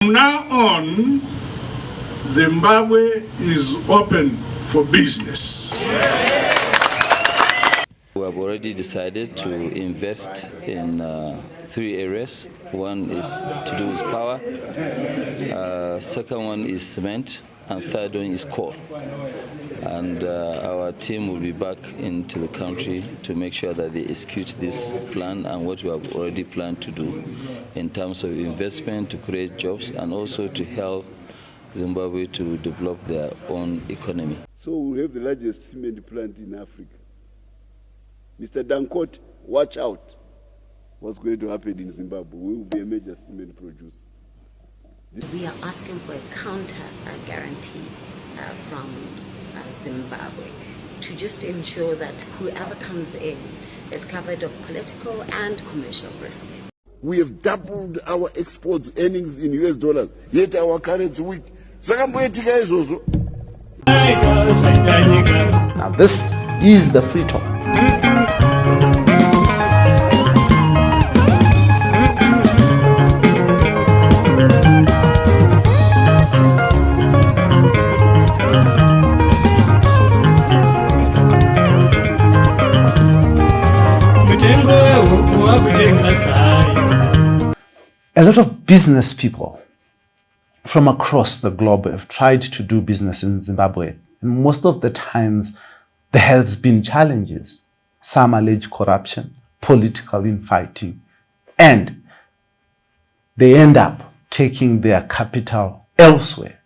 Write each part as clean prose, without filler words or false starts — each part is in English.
From now on, Zimbabwe is open for business. We have already decided to invest in 3 areas. One is to do with power, second one is cement, and third one is coal. And our team will be back into the country to make sure that they execute this plan and what we have already planned to do in terms of investment to create jobs and also to help Zimbabwe to develop their own economy. So we have the largest cement plant in Africa. Mr. Dangote, watch out what's going to happen in Zimbabwe. We will be a major cement producer. We are asking for a counter guarantee from Zimbabwe to just ensure that whoever comes in is covered of political and commercial risk. We have doubled our exports earnings in US dollars, yet our currency weak. Now this is the Free Talk. A lot of business people from across the globe have tried to do business in Zimbabwe. And most of the times, there has been challenges. Some allege corruption, political infighting, and they end up taking their capital elsewhere.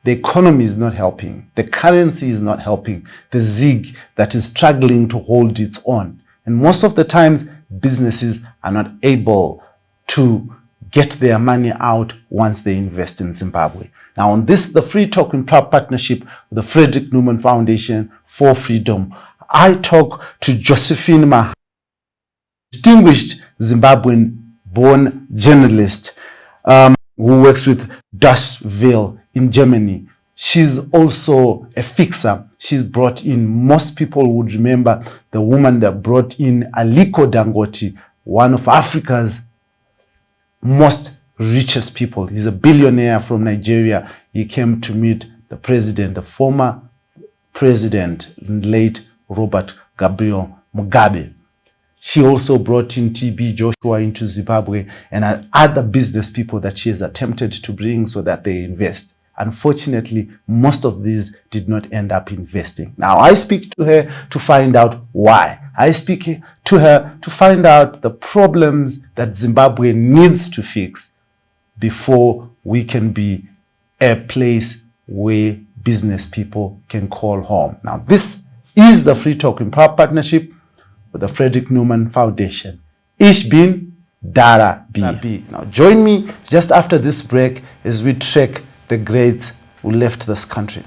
The economy is not helping. The currency is not helping. The ZiG that is struggling to hold its own. And most of the times, businesses are not able to get their money out once they invest in Zimbabwe. Now on this, the Free Talk in partnership with the Frederick Newman Foundation for Freedom, I talk to Josephine Mahachi, distinguished Zimbabwean-born journalist who works with Dashville in Germany. She's also a fixer. She's brought in, most people would remember the woman that brought in Aliko Dangote, one of Africa's most richest people. He's a billionaire from Nigeria. He came to meet the president, the former president, late Robert Gabriel Mugabe. She also brought in TB Joshua into Zimbabwe and other business people that she has attempted to bring so that they invest. Unfortunately, most of these did not end up investing. Now, I speak to her to find out why. I speak to her to find out the problems that Zimbabwe needs to fix before we can be a place where business people can call home. Now, this is the Free Talk in partnership with the Frederick Newman Foundation. Ich bin Dara B. Now, join me just after this break as we track the greats who left this country.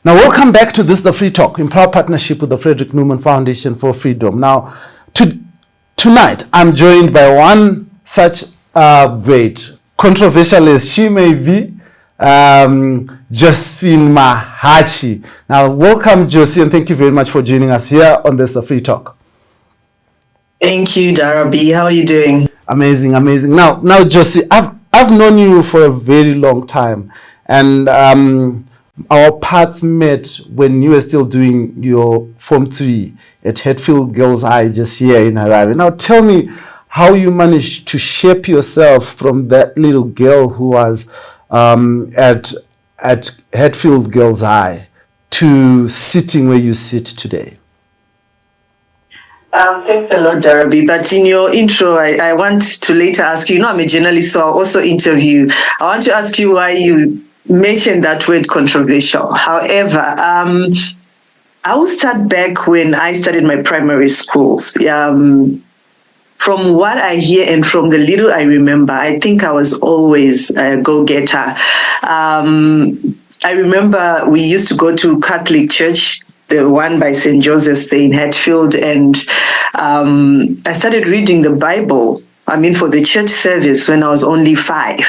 Now, welcome back to this, the Free Talk, in proud partnership with the Frederick Newman Foundation for Freedom. Now, tonight, I'm joined by one such great, controversial as she may be, Josephine Mahachi. Now, welcome, Josie, and thank you very much for joining us here on this, the Free Talk. Thank you, Dara B. How are you doing? Amazing, amazing. Now, Josie, I've known you for a very long time, and our paths met when you were still doing your Form 3 at Hatfield Girls High just here in Harare. Now tell me how you managed to shape yourself from that little girl who was at Hatfield Girls High to sitting where you sit today. Thanks a lot, Darabi. But in your intro, I want to later ask you, I'm a journalist, so I'll also interview. I want to ask you why you mentioned that word controversial. However, I will start back when I started my primary schools. From what I hear and from the little I remember, I think I was always a go-getter. I remember we used to go to Catholic church the one by St. Joseph's in Hatfield, and I started reading the Bible. I mean, for the church service when I was only 5.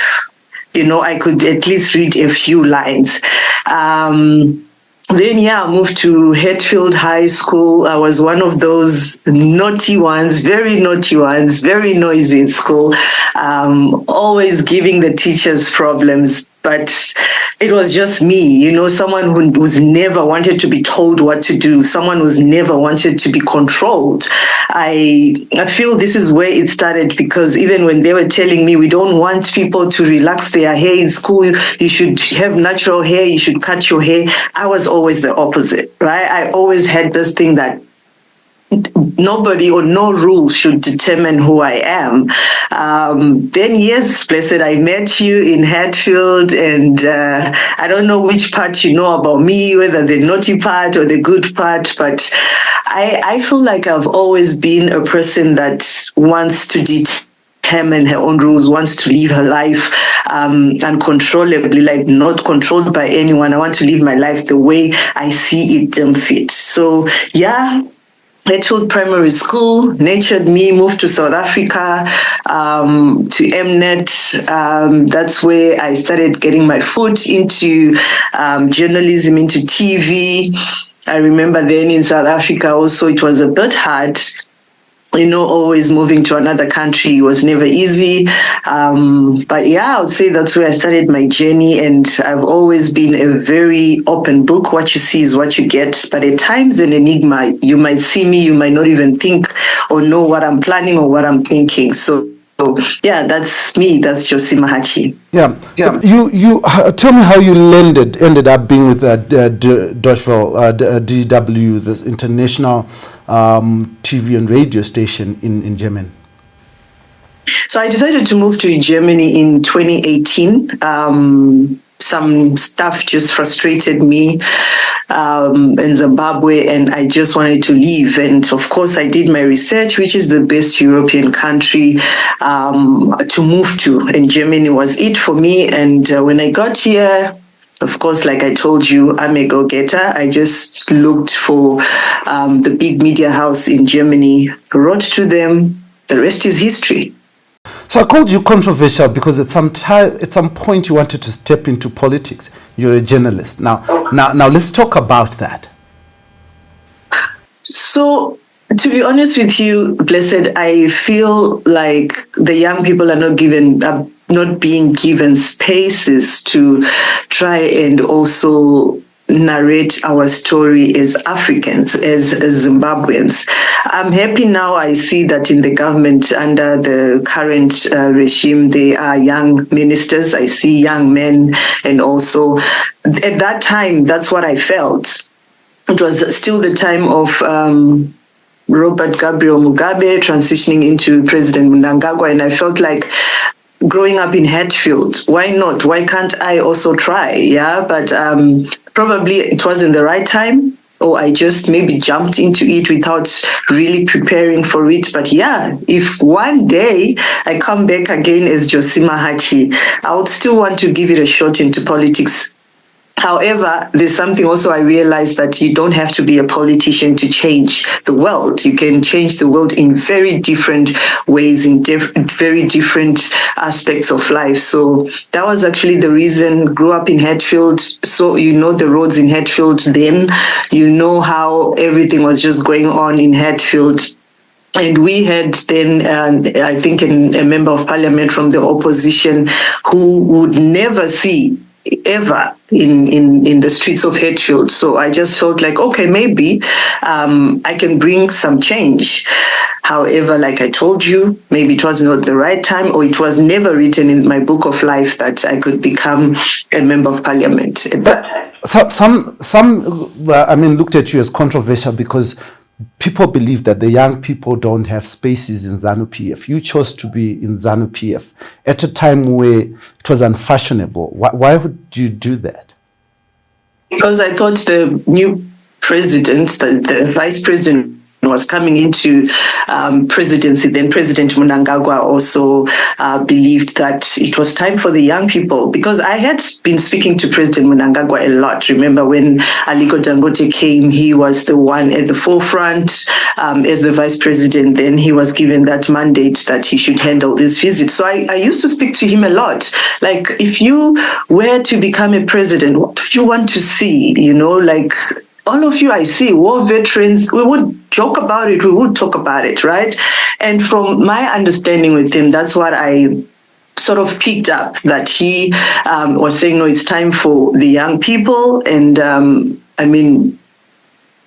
I could at least read a few lines. Then, I moved to Hatfield High School. I was one of those naughty ones, very noisy in school, always giving the teachers problems. But it was just me, someone who's never wanted to be told what to do, someone who's never wanted to be controlled. I feel this is where it started, because even when they were telling me we don't want people to relax their hair in school, you should have natural hair, you should cut your hair, I was always the opposite, right? I always had this thing that nobody or no rule should determine who I am. Then, yes, Blessed, I met you in Hatfield, and I don't know which part you know about me, whether the naughty part or the good part, but I feel like I've always been a person that wants to determine her own rules, wants to live her life uncontrollably, like not controlled by anyone. I want to live my life the way I see it fit. So, Hatfield Primary School nurtured me, moved to South Africa, to Mnet. That's where I started getting my foot into journalism, into TV. I remember then in South Africa also it was a bit hard. Always moving to another country was never easy. But I would say that's where I started my journey. And I've always been a very open book. What you see is what you get. But at times an enigma, you might see me, you might not even think or know what I'm planning or what I'm thinking. So that's me. That's Josie Mahachi. Yeah. You tell me how you ended up being with DW, this international TV and radio station in Germany. So I decided to move to Germany in 2018. Some stuff just frustrated me in Zimbabwe, and I just wanted to leave. And of course, I did my research, which is the best European country to move to, and Germany was it for me. And when I got here, of course, like I told you, I'm a go-getter. I just looked for the big media house in Germany, wrote to them. The rest is history. So I called you controversial because at some point you wanted to step into politics. You're a journalist. Now let's talk about that. So, to be honest with you, Blessed, I feel like the young people are not being given spaces to try and also narrate our story as Africans, as Zimbabweans. I'm happy now. I see that in the government under the current regime, there are young ministers. I see young men, and also at that time, that's what I felt. It was still the time of Robert Gabriel Mugabe transitioning into President Mnangagwa, and I felt like growing up in Hatfield, why not? Why can't I also try? But probably it wasn't the right time, or I just maybe jumped into it without really preparing for it. But if one day I come back again as Josie Mahachi, I would still want to give it a shot into politics. However, there's something also I realized, that you don't have to be a politician to change the world. You can change the world in very different ways, in very different aspects of life. So that was actually the reason. Grew up in Hatfield, so the roads in Hatfield then, how everything was just going on in Hatfield. And we had then, I think, a member of parliament from the opposition who would never see ever in the streets of Hatfield. So I just felt like, okay, maybe I can bring some change. However, like I told you, maybe it was not the right time, or it was never written in my book of life that I could become a member of parliament at that time. Some looked at you as controversial because people believe that the young people don't have spaces in Zanu PF. You chose to be in Zanu PF at a time where it was unfashionable. Why would you do that? Because I thought the new president, the vice president was coming into presidency, then President Mnangagwa also believed that it was time for the young people, because I had been speaking to President Mnangagwa a lot. Remember when Aliko Dangote came, he was the one at the forefront as the vice president. Then he was given that mandate that he should handle this visit. So I used to speak to him a lot. Like, if you were to become a president, what would you want to see? You know, like, all of you I see, war veterans, we would joke about it, we would talk about it, right? And from my understanding with him, that's what I sort of picked up, that he was saying, no, it's time for the young people. And I mean,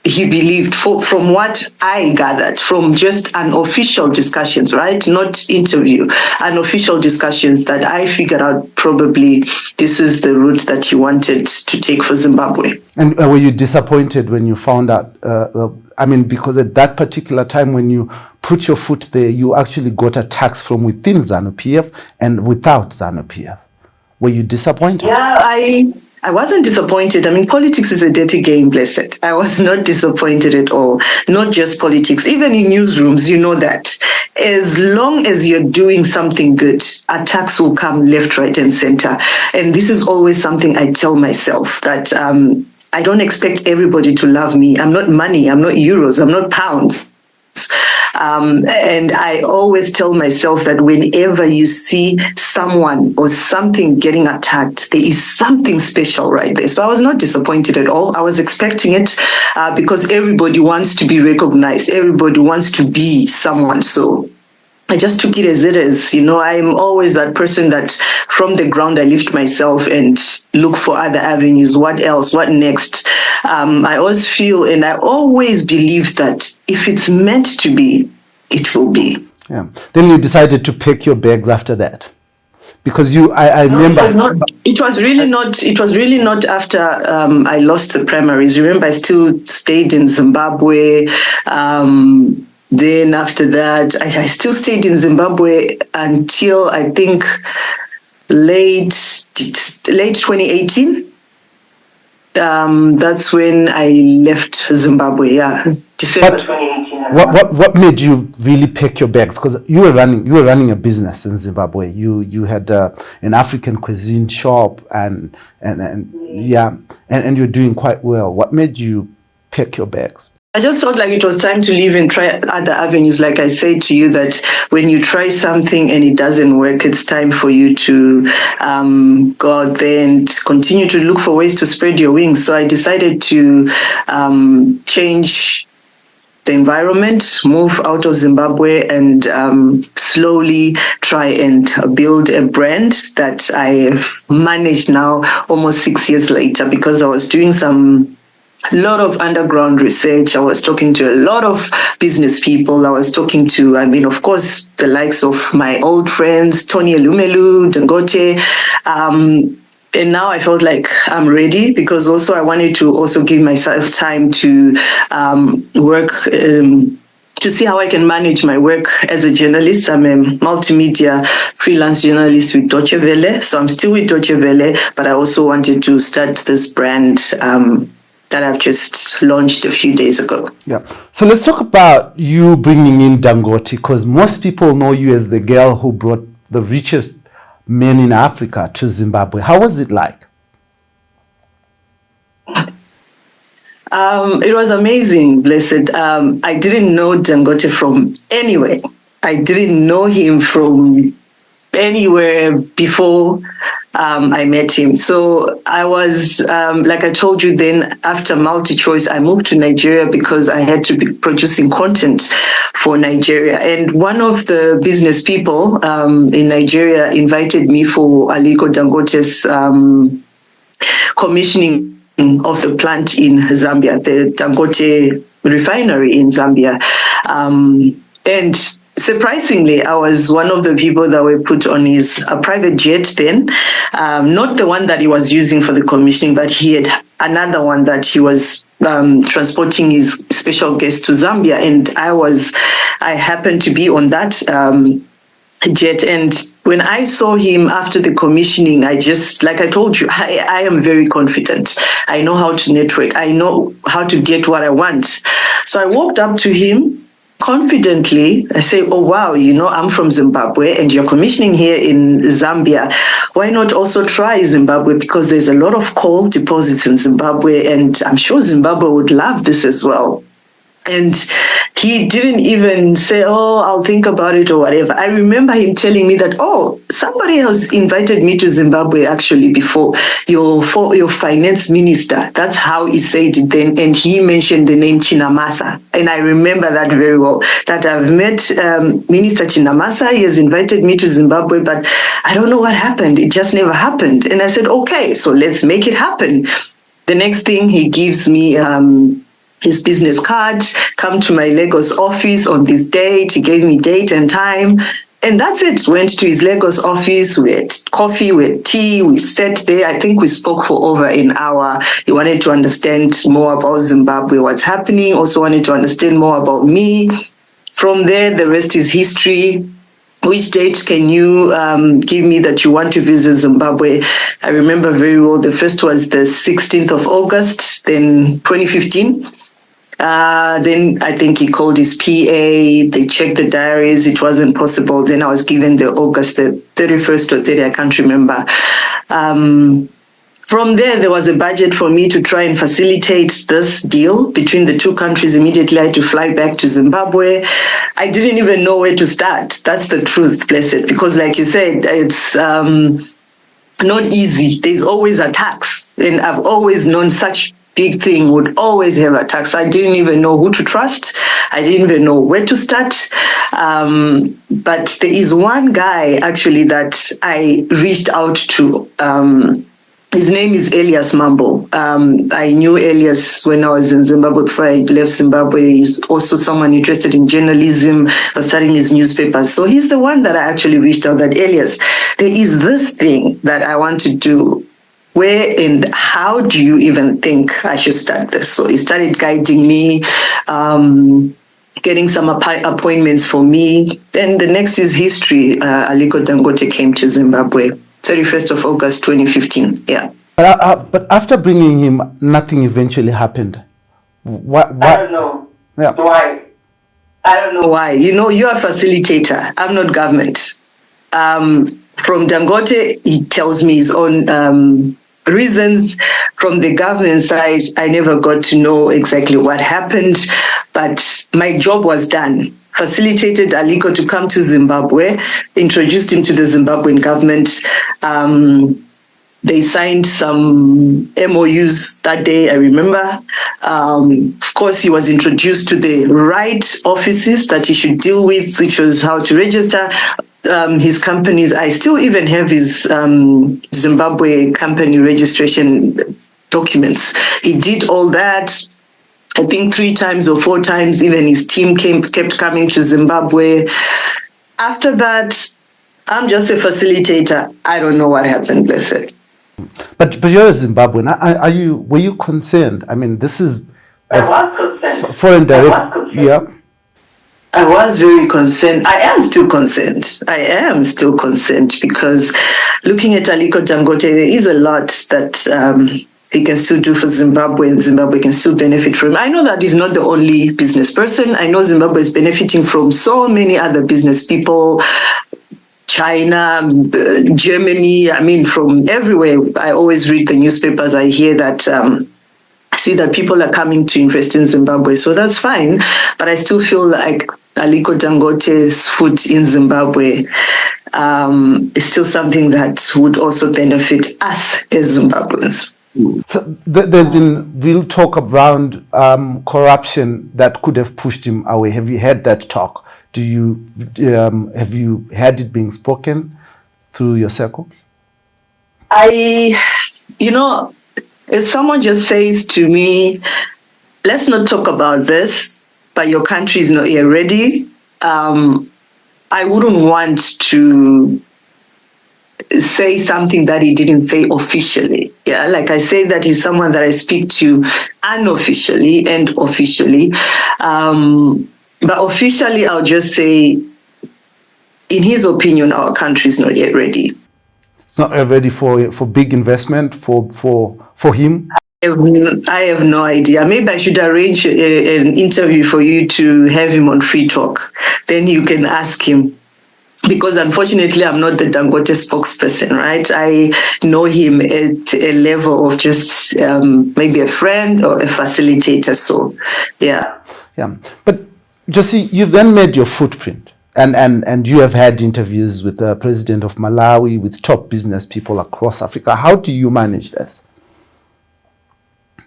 he believed, from what I gathered from just unofficial discussions, right? Not interview, unofficial discussions, that I figured out probably this is the route that he wanted to take for Zimbabwe. And were you disappointed when you found out? I mean, because at that particular time when you put your foot there, you actually got attacks from within Zanu PF and without Zanu PF. Were you disappointed? Yeah, I wasn't disappointed. I mean, politics is a dirty game, blessed. I was not disappointed at all. Not just politics. Even in newsrooms, you know that. As long as you're doing something good, attacks will come left, right, and center. And this is always something I tell myself, that I don't expect everybody to love me. I'm not money. I'm not euros. I'm not pounds. And I always tell myself that whenever you see someone or something getting attacked, there is something special right there. So I was not disappointed at all. I was expecting it because everybody wants to be recognized. Everybody wants to be someone. So I just took it as it is. You know, I'm always that person that from the ground I lift myself and look for other avenues. What else? What next? I always feel and I always believe that if it's meant to be, it will be. Yeah. Then you decided to pack your bags after that, because I remember. It was really not after I lost the primaries. Remember, I still stayed in Zimbabwe. Then after that, I still stayed in Zimbabwe until I think late 2018. That's when I left Zimbabwe. Yeah, December 2018. What made you really pack your bags? Because you were running a business in Zimbabwe. You had an African cuisine shop and you're doing quite well. What made you pack your bags? I just felt like it was time to leave and try other avenues. Like I said to you, that when you try something and it doesn't work, it's time for you to go out there and continue to look for ways to spread your wings. So I decided to change the environment, move out of Zimbabwe, and slowly try and build a brand that I've managed now almost 6 years later, because I was doing a lot of underground research. I was talking to a lot of business people. I was talking to, of course, the likes of my old friends, Tony Elumelu, Dangote. And now I felt like I'm ready, because also I wanted to also give myself time to work, to see how I can manage my work as a journalist. I'm a multimedia freelance journalist with Deutsche Welle. So I'm still with Deutsche Welle, but I also wanted to start this brand that I've just launched a few days ago. Yeah. So let's talk about you bringing in Dangote, because most people know you as the girl who brought the richest men in Africa to Zimbabwe. How was it like? It was amazing, blessed. I didn't know Dangote from anywhere. I didn't know him from anywhere before I met him. So I was, like I told you then, after MultiChoice, I moved to Nigeria because I had to be producing content for Nigeria. And one of the business people in Nigeria invited me for Aliko Dangote's commissioning of the plant in Zambia, the Dangote refinery in Zambia. And surprisingly, I was one of the people that were put on his private jet then, not the one that he was using for the commissioning, but he had another one that he was transporting his special guest to Zambia. And I happened to be on that jet. And when I saw him after the commissioning, I just, like I told you, I am very confident. I know how to network. I know how to get what I want. So I walked up to him confidently. I say, oh, wow, I'm from Zimbabwe and you're commissioning here in Zambia. Why not also try Zimbabwe? Because there's a lot of coal deposits in Zimbabwe, and I'm sure Zimbabwe would love this as well. And he didn't even say, oh, I'll think about it or whatever. I remember him telling me that, oh, somebody has invited me to Zimbabwe actually before, your finance minister. That's how he said it then. And he mentioned the name Chinamasa. And I remember that very well, that I've met Minister Chinamasa. He has invited me to Zimbabwe, but I don't know what happened. It just never happened. And I said, okay, so let's make it happen. The next thing, he gives me his business card, come to my Lagos office on this date. He gave me date and time. And that's it. Went to his Lagos office. We had coffee, we had tea. We sat there. I think we spoke for over an hour. He wanted to understand more about Zimbabwe, what's happening. Also wanted to understand more about me. From there, the rest is history. Which date can you give me that you want to visit Zimbabwe? I remember very well. The first was the 16th of August, then 2015. Then I think he called his PA, they checked the diaries, it wasn't possible. Then I was given the August, the 31st or 30th, I can't remember. From there was a budget for me to try and facilitate this deal between the two countries. Immediately I had to fly back to Zimbabwe. I didn't even know where to start. That's the truth, blessed, because like you said, it's not easy. There's always attacks, and I've always known such big thing would always have attacks. I didn't even know who to trust. I didn't even know where to start. But there is one guy actually that I reached out to. His name is Elias Mambo. I knew Elias when I was in Zimbabwe before I left Zimbabwe. He's also someone interested in journalism, was starting his newspapers. So he's the one that I actually reached out, that Elias, there is this thing that I want to do. Where and how do you even think I should start this? So he started guiding me, getting some appointments for me. Then the next is history. Aliko Dangote came to Zimbabwe, 31st of August, 2015. Yeah. But after bringing him, nothing eventually happened. What? I don't know. Yeah. Why? I don't know why. You're a facilitator. I'm not government. From Dangote, he tells me his own reasons. From the government side, I never got to know exactly what happened, but my job was done. Facilitated Aliko to come to Zimbabwe, introduced him to the Zimbabwean government. They signed some MOUs that day, I remember. Of course, he was introduced to the right offices that he should deal with, which was how to register his companies. I still even have his Zimbabwe company registration documents. He did all that. I think 3 times or 4 times, even his team kept coming to Zimbabwe. After that, I'm just a facilitator. I don't know what happened, blessed. But you're a Zimbabwean. Were you concerned? I mean, this is I was concerned. Foreign direct. I was concerned. Yeah. I was very concerned. I am still concerned. Because looking at Aliko Dangote, there is a lot that he can still do for Zimbabwe, and Zimbabwe can still benefit from. I know that he's not the only business person. I know Zimbabwe is benefiting from so many other business people, China, Germany, I mean, from everywhere. I always read the newspapers. I hear that, I see that people are coming to invest in Zimbabwe. So that's fine. But I still feel like Aliko Dangote's foot in Zimbabwe is still something that would also benefit us as Zimbabweans. So there's been real talk around corruption that could have pushed him away. Have you heard that talk? Have you heard it being spoken through your circles? If someone just says to me, let's not talk about this, but your country is not yet ready, I wouldn't want to say something that he didn't say officially. Yeah, like I say that he's someone that I speak to unofficially and officially. But officially, I'll just say in his opinion, our country is not yet ready. It's not ready for big investment for him? I have no idea. Maybe I should arrange an interview for you to have him on Free Talk. Then you can ask him. Because unfortunately, I'm not the Dangote spokesperson, right? I know him at a level of just maybe a friend or a facilitator. So, yeah. Yeah. But Josie, you've then made your footprint. And you have had interviews with the president of Malawi, with top business people across Africa. How do you manage this?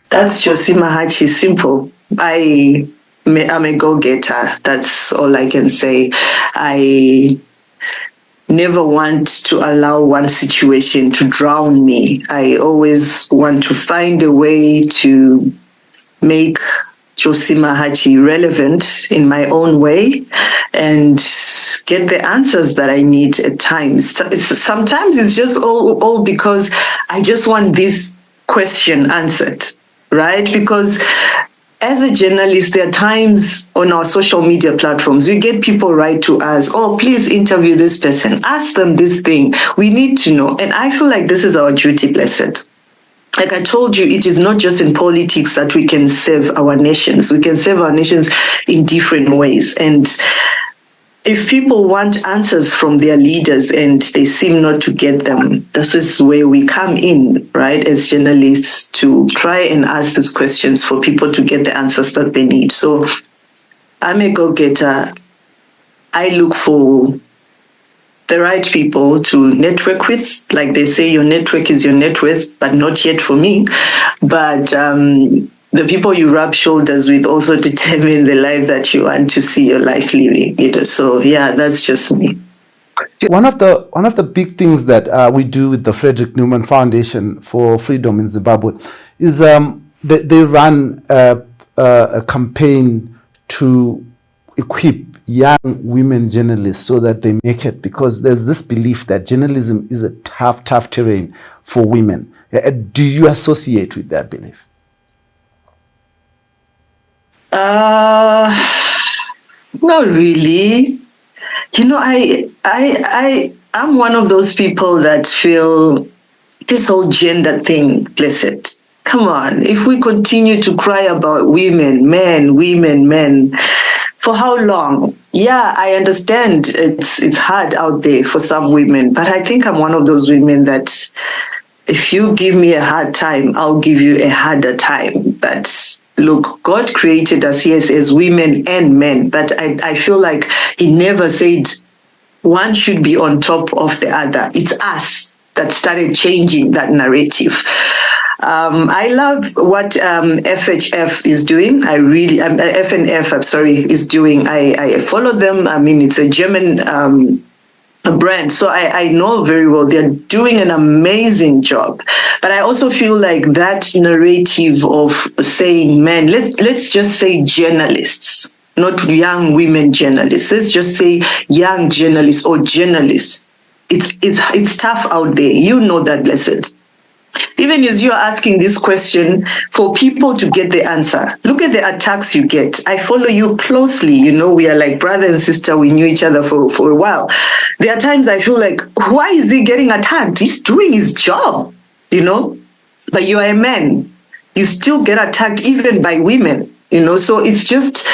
That's Josie Mahachi. Simple. I'm a go-getter. That's all I can say. I never want to allow one situation to drown me. I always want to find a way to make Josie Mahachi relevant in my own way and get the answers that I need at times. Sometimes it's just all because I just want this question answered, right? Because as a journalist, there are times on our social media platforms, we get people write to us, oh, please interview this person, ask them this thing. We need to know. And I feel like this is our duty, blessed. Like I told you, it is not just in politics that we can save our nations. We can save our nations in different ways. And if people want answers from their leaders and they seem not to get them, this is where we come in, right, as journalists, to try and ask these questions for people to get the answers that they need. So I'm a go-getter. I look for the right people to network with. Like they say, your network is your net worth, but not yet for me. But the people you rub shoulders with also determine the life that you want to see your life living. So yeah, that's just me. One of the big things that we do with the Frederick Newman Foundation for Freedom in Zimbabwe is they run a campaign to equip young women journalists so that they make it, because there's this belief that journalism is a tough terrain for women. Do you associate with that belief? Not really. I'm one of those people that feel this whole gender thing, blessed. Come on, if we continue to cry about women, men, for how long? Yeah, I understand it's hard out there for some women, but I think I'm one of those women that if you give me a hard time, I'll give you a harder time. But look, God created us, yes, as women and men, but I feel like he never said one should be on top of the other. It's us that started changing that narrative. I love what FHF is doing. FNF, is doing. I follow them. I mean, it's a German brand. So I know very well they're doing an amazing job. But I also feel like that narrative of saying men, let's just say journalists, not young women journalists. Let's just say young journalists or journalists. It's tough out there. You know that, blessed. Even as you're asking this question, for people to get the answer, look at the attacks you get. I follow you closely. We are like brother and sister. We knew each other for a while. There are times I feel like, why is he getting attacked? He's doing his job, But you are a man. You still get attacked even by women, So it's just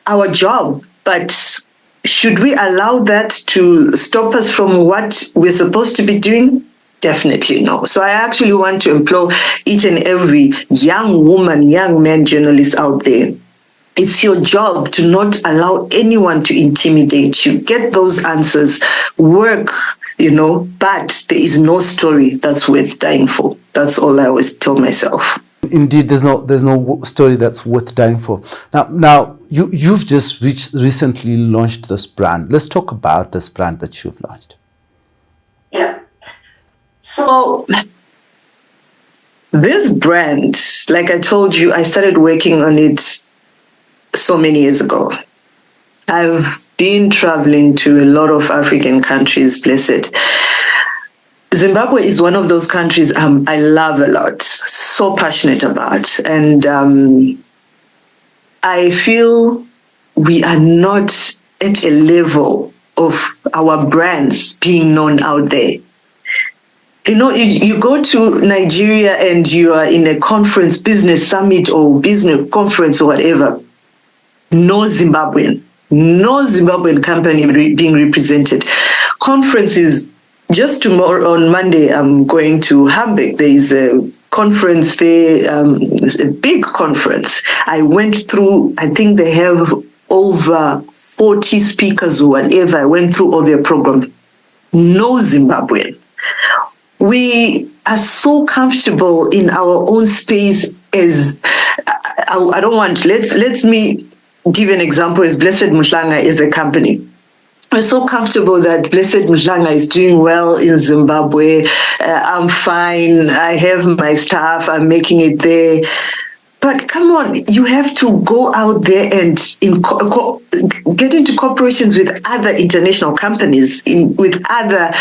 our job. But should we allow that to stop us from what we're supposed to be doing? Definitely no. So I actually want to implore each and every young woman, young man journalist out there. It's your job to not allow anyone to intimidate you. Get those answers, work, but there is no story that's worth dying for. That's all I always tell myself. Indeed, there's no story that's worth dying for. Now you've just recently launched this brand. Let's talk about this brand that you've launched. Yeah. So this brand, like I told you, I started working on it so many years ago. I've been traveling to a lot of African countries, blessed. Zimbabwe is one of those countries I love a lot, so passionate about. And I feel we are not at a level of our brands being known out there. You know, you go to Nigeria and you are in a conference, business summit or business conference or whatever, no Zimbabwean company being represented. Conferences, just tomorrow on Monday, I'm going to Hamburg. There is a conference there, it's a big conference. I went through, I think they have over 40 speakers or whatever. I went through all their program. No Zimbabwean. We are so comfortable in our own space as, I don't want, let me give an example, as Blessed Mhlanga is a company. We're so comfortable that Blessed Mhlanga is doing well in Zimbabwe. I'm fine. I have my staff. I'm making it there. But come on, you have to go out there and get into corporations with other international companies, with other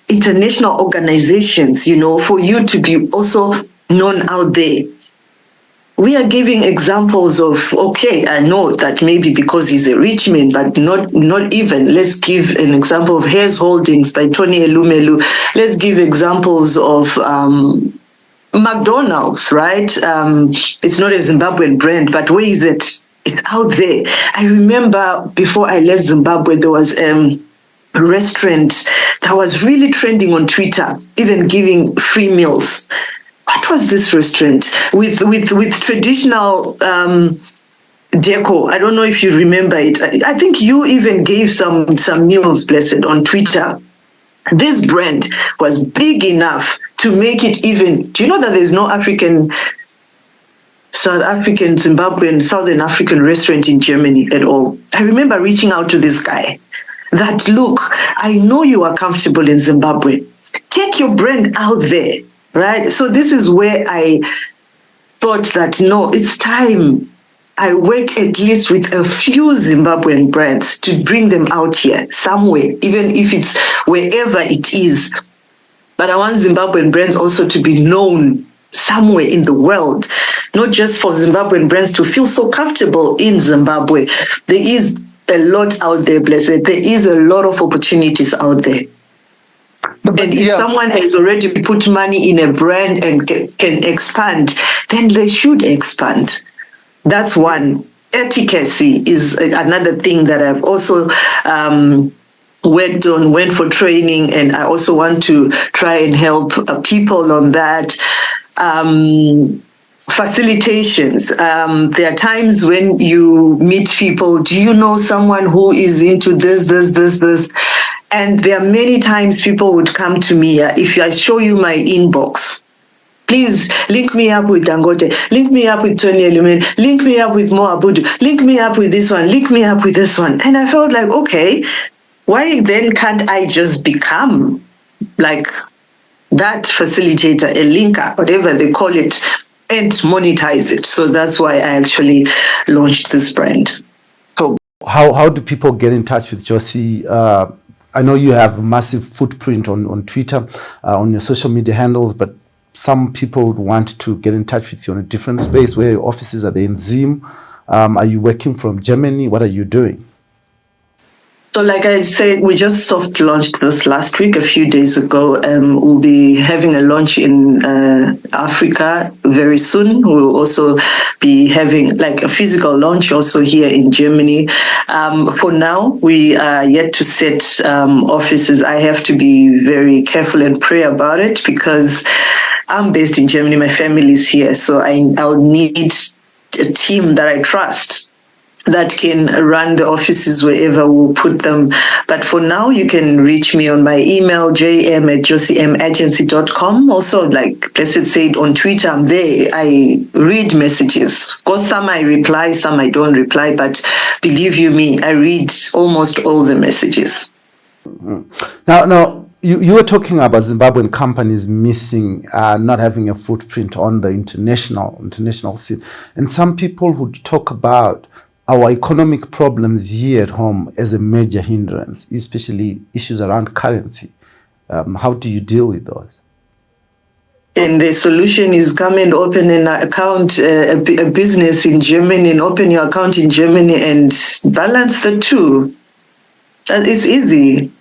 international organizations, you know, for you to be also known out there. We are giving examples of, okay, I know that maybe because he's a rich man, but not even. Let's give an example of Hares Holdings by Tony Elumelu. Let's give examples of McDonald's, right? It's not a Zimbabwean brand, but where is it? It's out there. I remember before I left Zimbabwe, there was a restaurant that was really trending on Twitter, even giving free meals. What was this restaurant with traditional deco? I don't know if you remember it. I think you even gave some meals, Blessed, on Twitter. This brand was big enough to make it even. Do you know that there's no South African, Zimbabwean, Southern African restaurant in Germany at all? I remember reaching out to this guy that, look, I know you are comfortable in Zimbabwe. Take your brand out there. Right? So this is where I thought that, no, it's time I work at least with a few Zimbabwean brands to bring them out here somewhere, even if it's wherever it is. But I want Zimbabwean brands also to be known somewhere in the world, not just for Zimbabwean brands to feel so comfortable in Zimbabwe. There is a lot out there, Blessed. There is a lot of opportunities out there. And if someone has already put money in a brand and can expand, then they should expand. That's one. Efficacy is another thing that I've also worked on, went for training, and I also want to try and help people on that. Facilitations. There are times when you meet people, do you know someone who is into this? And there are many times people would come to me, if I show you my inbox, please link me up with Dangote, link me up with Tony Elumen, link me up with Mo Abudu, link me up with this one, link me up with this one. And I felt like, okay, why then can't I just become like that facilitator, a linker, whatever they call it, and monetize it? So that's why I actually launched this brand. So how do people get in touch with Josie? I know you have a massive footprint on Twitter, on your social media handles, but some people would want to get in touch with you on a different space. Where your offices are? They in Zim? Are you working from Germany? What are you doing? So like I said, we just soft launched this last week, a few days ago. We'll be having a launch in Africa very soon. We'll also be having like a physical launch also here in Germany. For now, we are yet to set offices. I have to be very careful and pray about it because I'm based in Germany. My family is here. So I'll need a team that I trust that can run the offices wherever we'll put them. But for now, you can reach me on my email, jm@josiemagency.com. Also, like Blessed said, on Twitter, I'm there. I read messages. Of course, some I reply, some I don't reply, but believe you me, I read almost all the messages. Mm-hmm. Now, you were talking about Zimbabwean companies missing, not having a footprint on the international scene. And some people would talk about our economic problems here at home as a major hindrance, especially issues around currency. How do you deal with those? And the solution is come and open an account, a business in Germany, and open your account in Germany and balance the two. It's easy.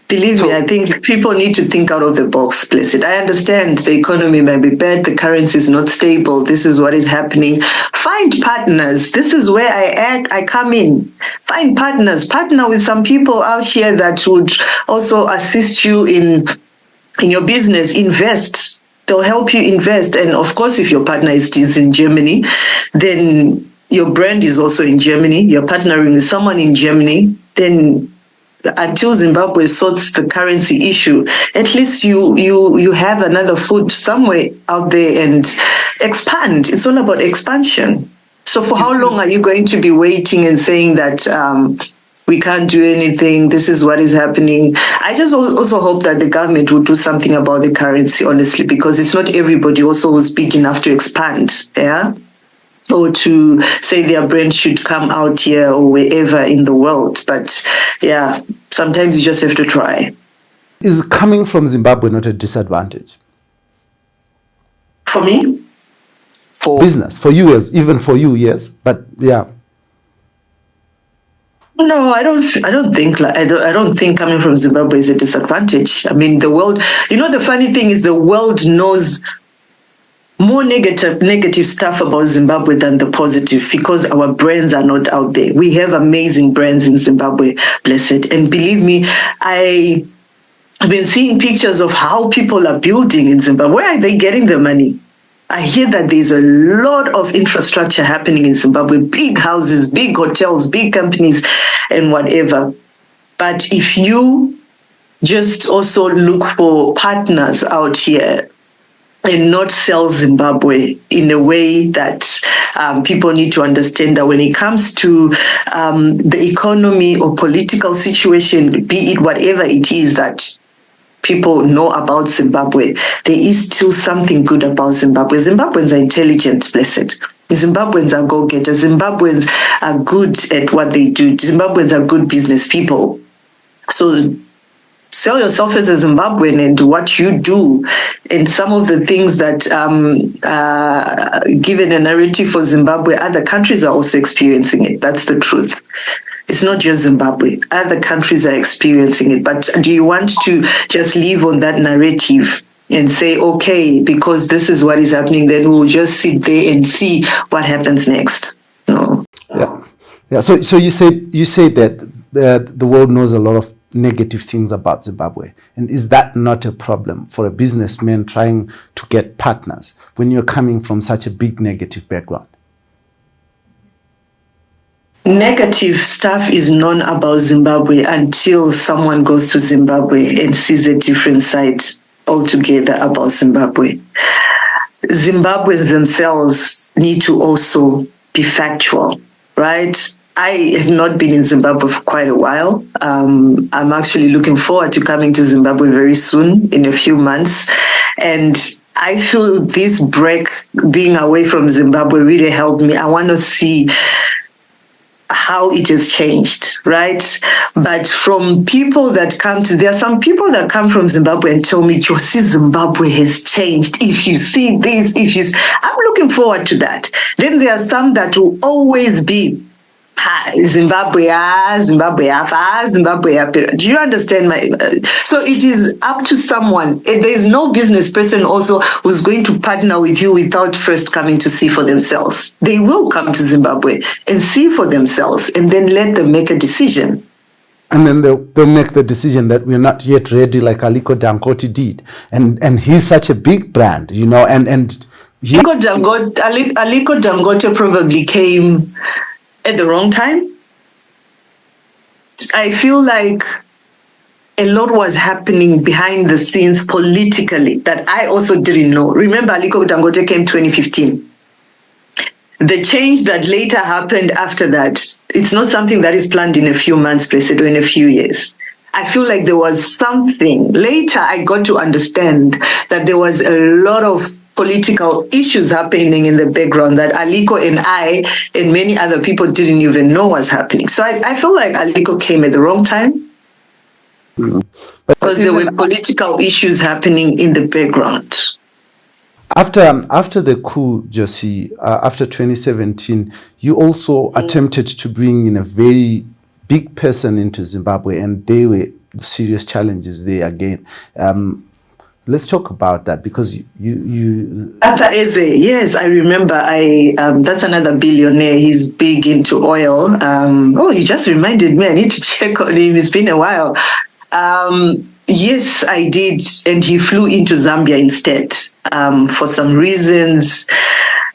Believe me, I think people need to think out of the box, Blessed. I understand the economy may be bad, the currency is not stable, this is what is happening. Find partners. This is where I come in. Find partners. Partner with some people out here that would also assist you in your business. Invest. They'll help you invest. And of course, if your partner is in Germany, then your brand is also in Germany. You're partnering with someone in Germany, then until Zimbabwe sorts the currency issue, at least you have another foot somewhere out there and expand. It's all about expansion. So for how long are you going to be waiting and saying that we can't do anything, this is what is happening? I just also hope that the government will do something about the currency, honestly, because it's not everybody also who's big enough to expand, yeah? Or to say their brand should come out here or wherever in the world. But yeah, sometimes you just have to try. Is coming from Zimbabwe not a disadvantage? For me? For business, for you, even for you, yes. But yeah. No, I don't think coming from Zimbabwe is a disadvantage. I mean, the world, the funny thing is the world knows more negative stuff about Zimbabwe than the positive, because our brands are not out there. We have amazing brands in Zimbabwe, blessed. And believe me, I've been seeing pictures of how people are building in Zimbabwe. Where are they getting the money? I hear that there's a lot of infrastructure happening in Zimbabwe, big houses, big hotels, big companies, and whatever. But if you just also look for partners out here and not sell Zimbabwe in a way that people need to understand that when it comes to the economy or political situation, be it whatever it is that people know about Zimbabwe, there is still something good about Zimbabwe. Zimbabweans are intelligent, blessed. Zimbabweans are go-getters. Zimbabweans are good at what they do. Zimbabweans are good business people. So sell yourself as a Zimbabwean and what you do, and some of the things that given a narrative for Zimbabwe, other countries are also experiencing it. That's the truth. It's not just Zimbabwe. Other countries are experiencing it. But do you want to just live on that narrative and say, okay, because this is what is happening, then we'll just sit there and see what happens next? No. Yeah. So you say that the world knows a lot of negative things about Zimbabwe. And is that not a problem for a businessman trying to get partners when you're coming from such a big negative background? Negative stuff is known about Zimbabwe until someone goes to Zimbabwe and sees a different side altogether about Zimbabwe. Zimbabweans themselves need to also be factual, right? I have not been in Zimbabwe for quite a while. I'm actually looking forward to coming to Zimbabwe very soon, in a few months. And I feel this break, being away from Zimbabwe, really helped me. I want to see how it has changed, right? But from people that there are some people that come from Zimbabwe and tell me, Josie, Zimbabwe has changed. If you see this, I'm looking forward to that. Then there are some that will always be, Zimbabwe. Do you understand so it is up to someone. There is no business person also who's going to partner with you without first coming to see for themselves. They will come to Zimbabwe and see for themselves, and then let them make a decision. And then they'll make the decision that we're not yet ready, like Aliko Dangote did. And he's such a big brand, and Aliko Dangote probably came at the wrong time. I feel like a lot was happening behind the scenes politically that I also didn't know. Remember, Aliko Dangote came 2015. The change that later happened after that, it's not something that is planned in a few months, Blessed, or in a few years. I feel like there was something. Later, I got to understand that there was a lot of political issues happening in the background that Aliko and I and many other people didn't even know was happening. So I feel like Aliko came at the wrong time. Because there were political issues happening in the background. After the coup, Josie, after 2017, you also attempted to bring in a very big person into Zimbabwe, and there were serious challenges there again. Let's talk about that, because you After Eze, yes, I remember. That's another billionaire. He's big into oil. You just reminded me. I need to check on him. It's been a while. Yes, I did, and he flew into Zambia instead. For some reasons,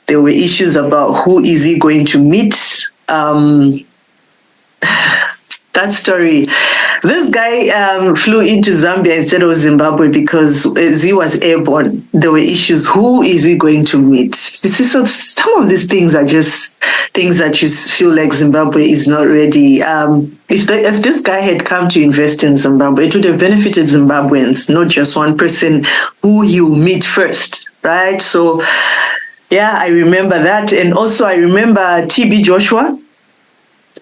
there were issues about who is he going to meet. That story. This guy flew into Zambia instead of Zimbabwe because as he was airborne, there were issues. Who is he going to meet? So some of these things are just things that you feel like Zimbabwe is not ready. If this guy had come to invest in Zimbabwe, it would have benefited Zimbabweans, not just one person who he'll meet first, right? So, yeah, I remember that. And also I remember TB Joshua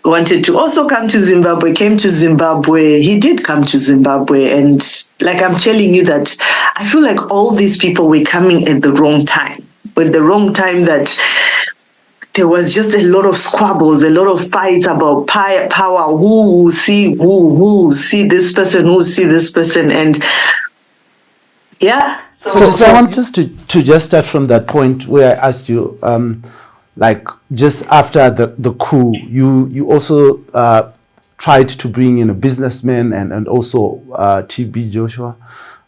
wanted to also come to Zimbabwe, came to Zimbabwe. He did come to Zimbabwe. And like I'm telling you that I feel like all these people were coming at the wrong time, with the wrong time, that there was just a lot of squabbles, a lot of fights about power, who will see this person, who will see this person. And yeah. So I want us to just start from that point where I asked you, like just after the coup, you also tried to bring in a businessman and also TB Joshua.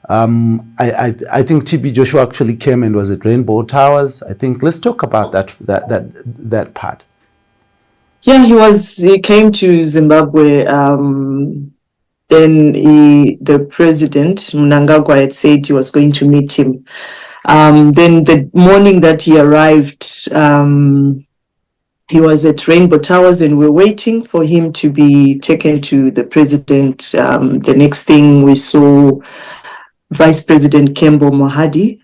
I think TB Joshua actually came and was at Rainbow Towers. I think let's talk about that part. Yeah, he came to Zimbabwe. Then the president Mnangagwa had said he was going to meet him. Then the morning that he arrived, he was at Rainbow Towers, and we're waiting for him to be taken to the president. The next thing we saw, Vice President Kembo Mohadi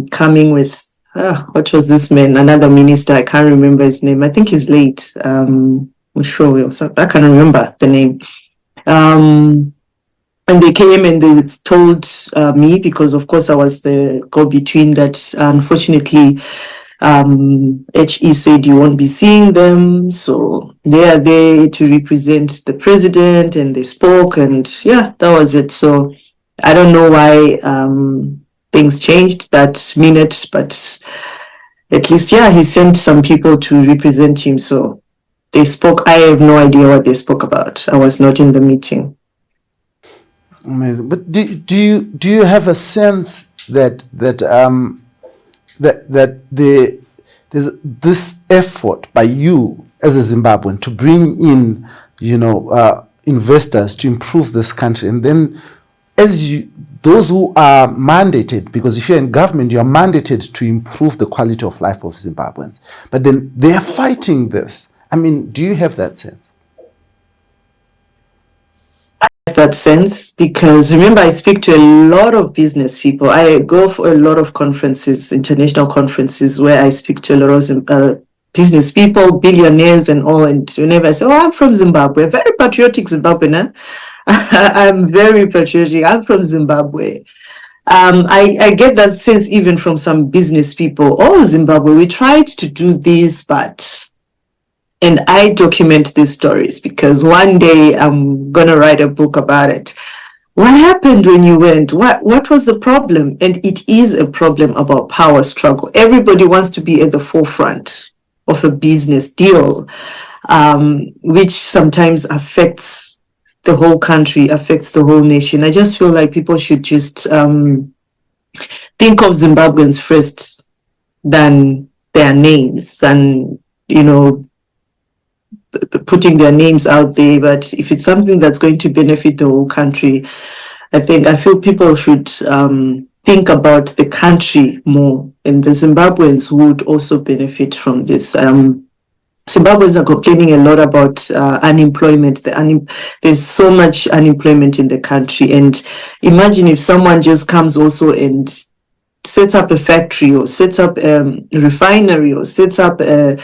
coming with, what was this man? Another minister, I can't remember his name. I think he's late. I can't remember the name. And they came and they told me, because of course I was the go-between, that unfortunately HE said you won't be seeing them. So they are there to represent the president, and they spoke, and yeah, that was it. So I don't know why things changed that minute, but at least, yeah, he sent some people to represent him. So they spoke. I have no idea what they spoke about. I was not in the meeting. Amazing. But do you have a sense that there's this effort by you as a Zimbabwean to bring in, investors to improve this country, and then those who are mandated, because if you're in government, you are mandated to improve the quality of life of Zimbabweans, but then they are fighting this. I mean, do you have that sense? That sense, because remember, I speak to a lot of business people. I go for a lot of conferences, international conferences, where I speak to a lot of business people, billionaires and all. And whenever I say, I'm from Zimbabwe, very patriotic Zimbabwean. I'm very patriotic. I'm from Zimbabwe. I get that sense even from some business people. Zimbabwe, we tried to do this, but... And I document these stories because one day I'm going to write a book about it. What happened when you went? What was the problem? And it is a problem about power struggle. Everybody wants to be at the forefront of a business deal, which sometimes affects the whole country, affects the whole nation. I just feel like people should just think of Zimbabweans first than their names and, putting their names out there. But if it's something that's going to benefit the whole country, I feel people should think about the country more, and the Zimbabweans would also benefit from this. Zimbabweans are complaining a lot about unemployment. There's so much unemployment in the country, and imagine if someone just comes also and sets up a factory or sets up a refinery or sets up a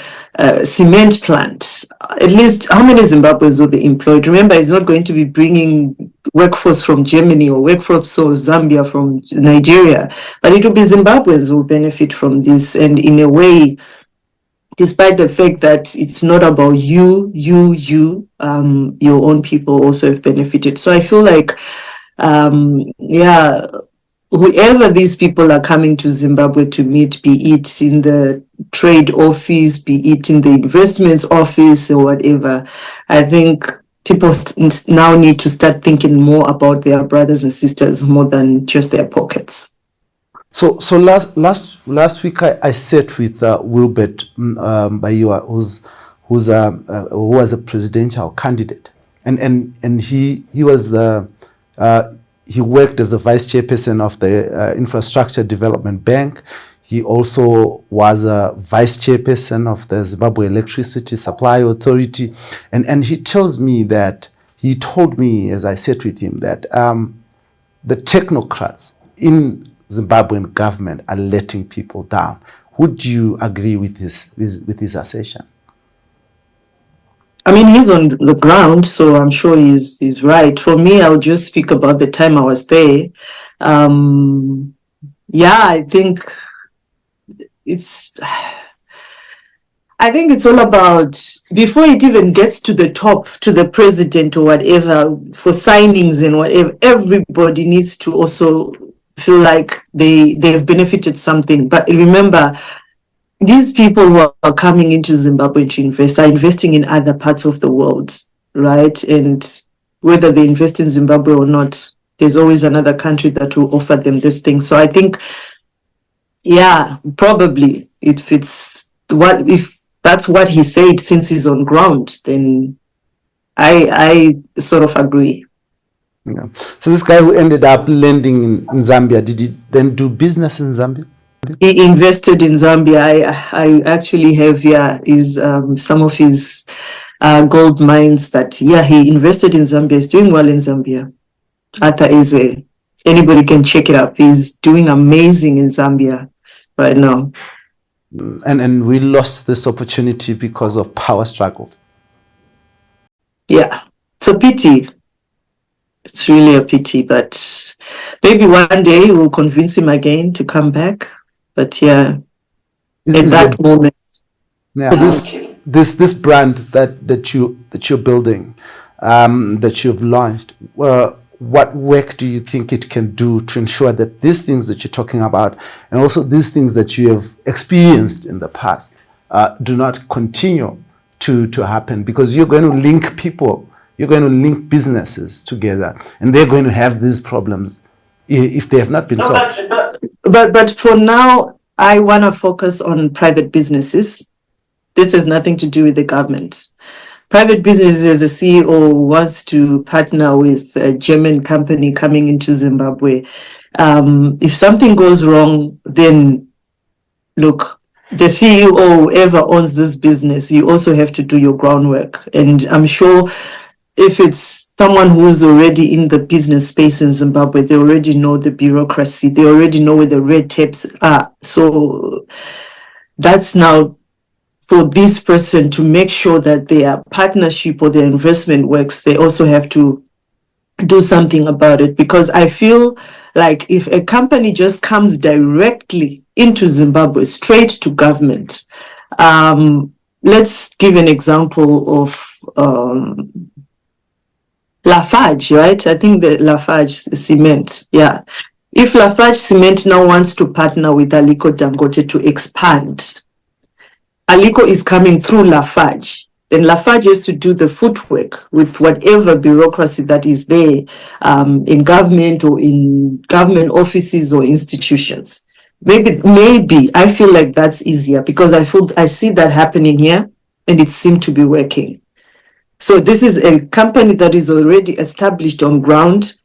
cement plant. At least how many Zimbabweans will be employed? Remember, he's not going to be bringing workforce from Germany or workforce from Zambia, from Nigeria, but it will be Zimbabweans who will benefit from this. And in a way, despite the fact that it's not about you, your own people also have benefited. So I feel like, whoever these people are coming to Zimbabwe to meet, be it in the trade office, be it in the investments office or whatever, I think people now need to start thinking more about their brothers and sisters more than just their pockets. So last week I sat with Wilbert Baiwa, who was a presidential candidate, and he was he worked as the vice chairperson of the Infrastructure Development Bank. He also was a vice chairperson of the Zimbabwe Electricity Supply Authority, and he told me as I sat with him that the technocrats in Zimbabwean government are letting people down. Would you agree with his assertion? I mean, he's on the ground, so I'm sure he's right. For me, I'll just speak about the time I was there. I think it's all about, before it even gets to the top, to the president or whatever, for signings and whatever, everybody needs to also feel like they've benefited something. But remember, these people who are coming into Zimbabwe to invest are investing in other parts of the world, right? And whether they invest in Zimbabwe or not, there's always another country that will offer them this thing. So I think, probably if that's what he said, since he's on ground, then I sort of agree. Yeah. So this guy who ended up landing in Zambia, did he then do business in Zambia? He invested in Zambia. I actually have some of his gold mines that he invested in Zambia. He's doing well in Zambia. Ata Eze. Anybody can check it up. He's doing amazing in Zambia right now. And we lost this opportunity because of power struggles. Yeah, it's a pity. It's really a pity, but maybe one day we'll convince him again to come back. But at that moment. Yeah. So this brand that you're building, that you've launched, what work do you think it can do to ensure that these things that you're talking about, and also these things that you have experienced in the past, do not continue to happen? Because you're going to link people, you're going to link businesses together, and they're going to have these problems if they have not been solved. But for now, I want to focus on private businesses. This has nothing to do with the government. Private businesses, as a CEO wants to partner with a German company coming into Zimbabwe. If something goes wrong, then look, the CEO, whoever owns this business, you also have to do your groundwork. And I'm sure if it's someone who's already in the business space in Zimbabwe, they already know the bureaucracy, they already know where the red tapes are. So that's now for this person to make sure that their partnership or their investment works. They also have to do something about it, because I feel like if a company just comes directly into Zimbabwe, straight to government, let's give an example of Lafarge, right? I think the Lafarge Cement, If Lafarge Cement now wants to partner with Aliko Dangote to expand, Aliko is coming through Lafarge. Then Lafarge has to do the footwork with whatever bureaucracy that is there in government or in government offices or institutions. Maybe I feel like that's easier, because I see that happening here and it seemed to be working. So this is a company that is already established on ground,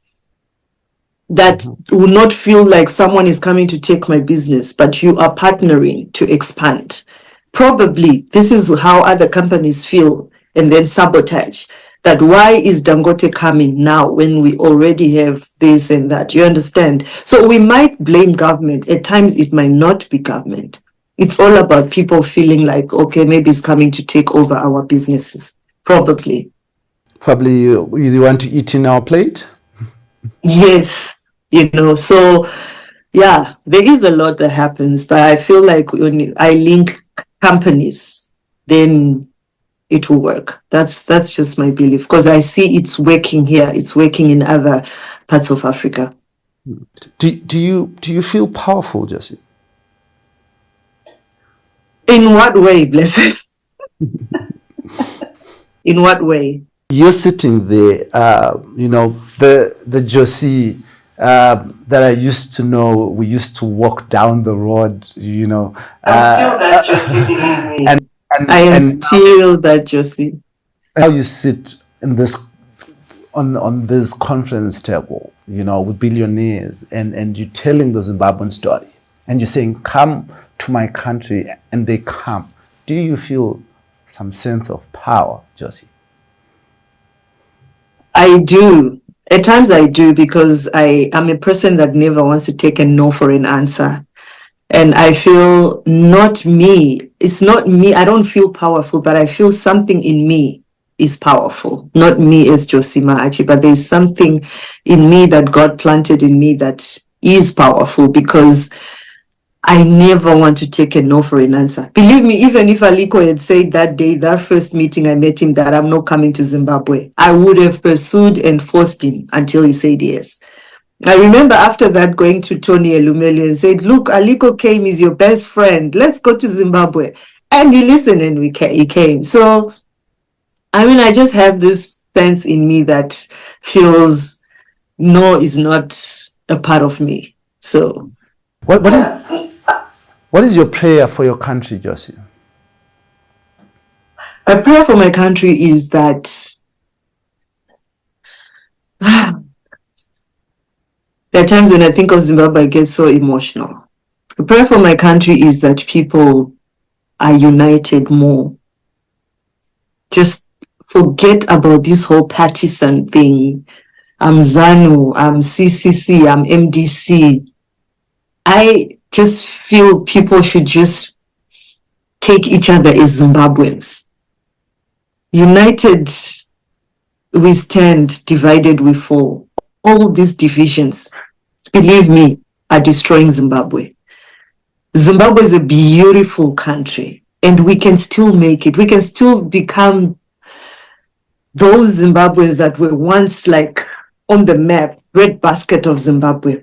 that will not feel like someone is coming to take my business, but you are partnering to expand. Probably this is how other companies feel, and then sabotage. That why is Dangote coming now when we already have this and that? You understand? So we might blame government. At times it might not be government. It's all about people feeling like, okay, maybe it's coming to take over our businesses. Probably you want to eat in our plate? Yes, so there is a lot that happens, but I feel like when I link companies then it will work. That's just my belief, because I see it's working here. It's working in other parts of Africa. Do you feel powerful, Josie? In what way, blessed? In what way? You're sitting there, the Josie that I used to know. We used to walk down the road, I'm still that Josie, believe me. I am still that Josie. How you sit in this on this conference table, with billionaires, and you're telling the Zimbabwean story, and you're saying, "Come to my country," and they come. Do you feel some sense of power, Josie? I do. At times I do, because I am a person that never wants to take a no for an answer. And I feel not me. It's not me. I don't feel powerful, but I feel something in me is powerful. Not me as Josie Mahachi, but there's something in me that God planted in me that is powerful, because I never want to take a no for an answer. Believe me, even if Aliko had said that day, that first meeting I met him, that I'm not coming to Zimbabwe, I would have pursued and forced him until he said yes. I remember after that going to Tony Elumelu and said, "Look, Aliko came, is your best friend. Let's go to Zimbabwe." And he listened, and he came. So, I just have this sense in me that feels no is not a part of me. So, what is your prayer for your country, Josie? My prayer for my country is that there are times when I think of Zimbabwe, I get so emotional. The prayer for my country is that people are united more. Just forget about this whole partisan thing. I'm Zanu, I'm CCC, I'm MDC. I just feel people should just take each other as Zimbabweans. United we stand, divided we fall. All these divisions, believe me, are destroying Zimbabwe. Zimbabwe is a beautiful country, and we can still make it. We can still become those Zimbabweans that were once like on the map, red basket of Zimbabwe.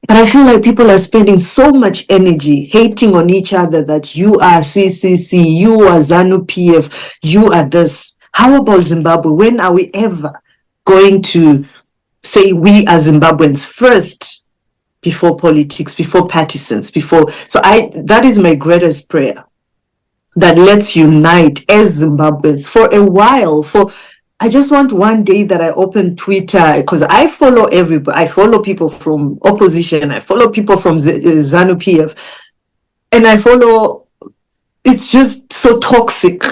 But I feel like people are spending so much energy hating on each other, that you are CCC, you are Zanu PF, you are this. How about Zimbabwe? When are we ever going to say we are Zimbabweans first, before politics, before partisans, that is my greatest prayer, that let's unite as Zimbabweans for a while. I just want one day that I open Twitter, because I follow everybody. I follow people from opposition. I follow people from Zanu PF. And it's just so toxic.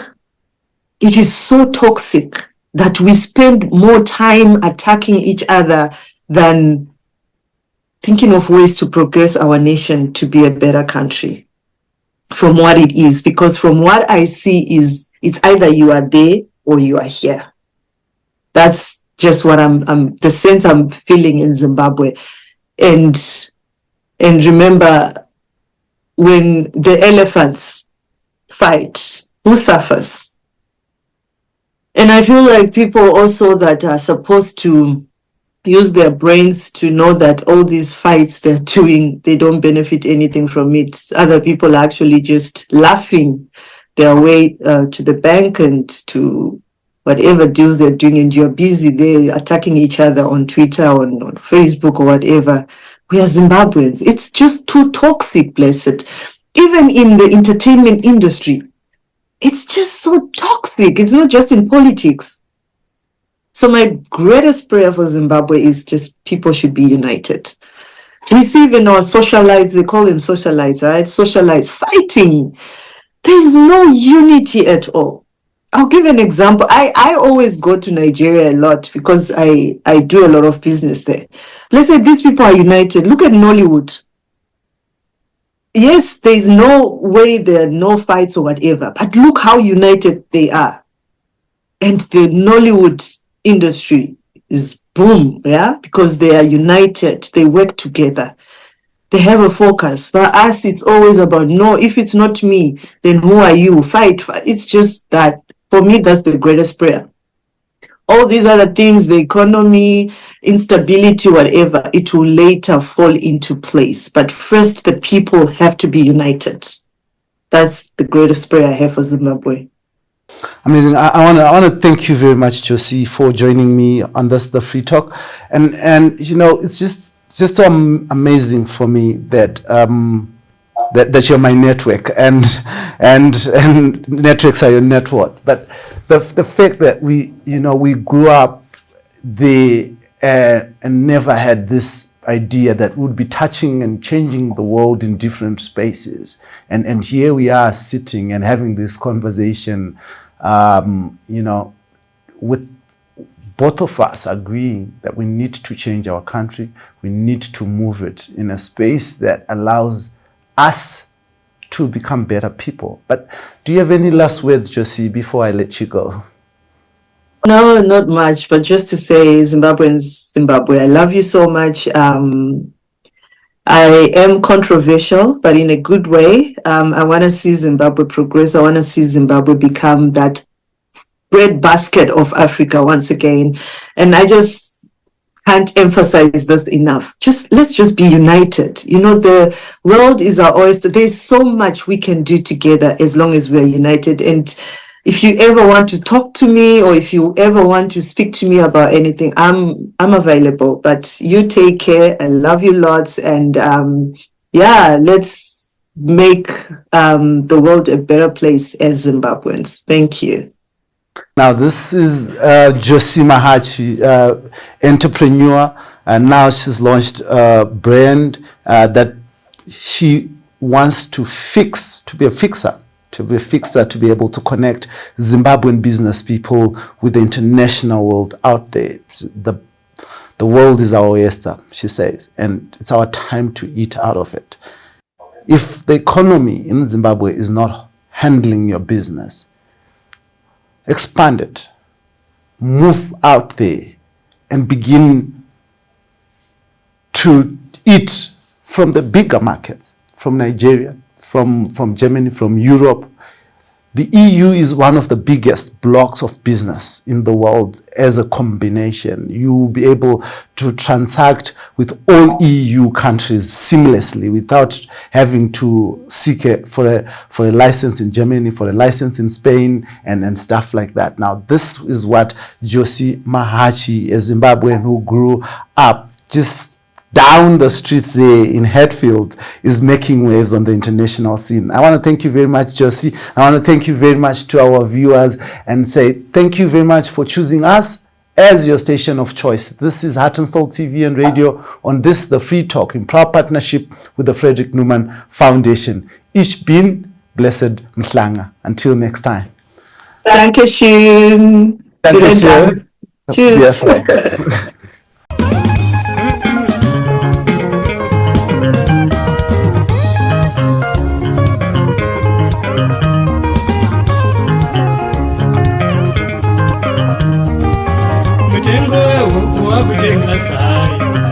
It is so toxic that we spend more time attacking each other than thinking of ways to progress our nation to be a better country from what it is. Because from what I see it's either you are there or you are here. That's just what the sense I'm feeling in Zimbabwe. And remember, when the elephants fight, who suffers? And I feel like people also that are supposed to use their brains to know that all these fights they're doing, they don't benefit anything from it. Other people are actually just laughing their way to the bank and to whatever deals they're doing, and you're busy there attacking each other on Twitter, on Facebook or whatever. We are Zimbabweans. It's just too toxic, blessed. Even in the entertainment industry, it's just so toxic. It's not just in politics. So my greatest prayer for Zimbabwe is just people should be united. We see even our socialites, they call them socialites, right? Socialites fighting. There's no unity at all. I'll give an example. I always go to Nigeria a lot because I do a lot of business there. Let's say these people are united. Look at Nollywood. Yes, there's no way there are no fights or whatever, but look how united they are. And the Nollywood industry is boom, yeah, because they are united. They work together. they have a focus. For us, it's always about, no, if it's not me, then who are you? Fight. It's just that. For me, that's the greatest prayer. All these other things, the economy, instability, whatever, it will later fall into place. But first, the people have to be united. That's the greatest prayer I have for Zimbabwe. Amazing. I want to thank you very much, Josie, for joining me on the Free Talk. And you know, it's just so amazing for me that that you're my network, and networks are your net worth. But the fact that we grew up there and never had this idea that we'd be touching and changing the world in different spaces, and here we are sitting and having this conversation, with both of us agreeing that we need to change our country, we need to move it in a space that allows us to become better people. But do you have any last words, Josie, before I let you go? No, not much, but just to say, Zimbabweans, Zimbabwe, I love you so much. I am controversial, but in a good way. I want to see Zimbabwe progress. I want to see Zimbabwe become that breadbasket of Africa once again. And I just can't emphasize this enough. Let's just be united. You know, the world is our oyster. There's so much we can do together as long as we're united. And if you ever want to talk to me, or if you ever want to speak to me about anything, I'm available. But you take care. I love you lots. And let's make the world a better place as Zimbabweans. Thank you. Now, this is Josie Mahachi, entrepreneur, and now she's launched a brand that she wants to be a fixer, to be able to connect Zimbabwean business people with the international world out there. The world is our oyster, she says, and it's our time to eat out of it. If the economy in Zimbabwe is not handling your business, expand it, move out there, and begin to eat from the bigger markets, from Nigeria, from Germany, from Europe. The EU is one of the biggest blocks of business in the world as a combination. You will be able to transact with all EU countries seamlessly without having to seek for a license in Germany, for a license in Spain, and stuff like that. Now, this is what Josie Mahachi, a Zimbabwean who grew up just down the streets there in Hatfield, is making waves on the international scene. I want to thank you very much, Josie. I want to thank you very much to our viewers and say thank you very much for choosing us as your station of choice. This is Heart and Soul TV and Radio on this, the Free Talk, in proud partnership with the Frederick Newman Foundation. Ich bin blessed Mhlanga. Until next time. Dankeschön. Dankeschön. Tschüss. Mutengo wewe kuwa kutenga sai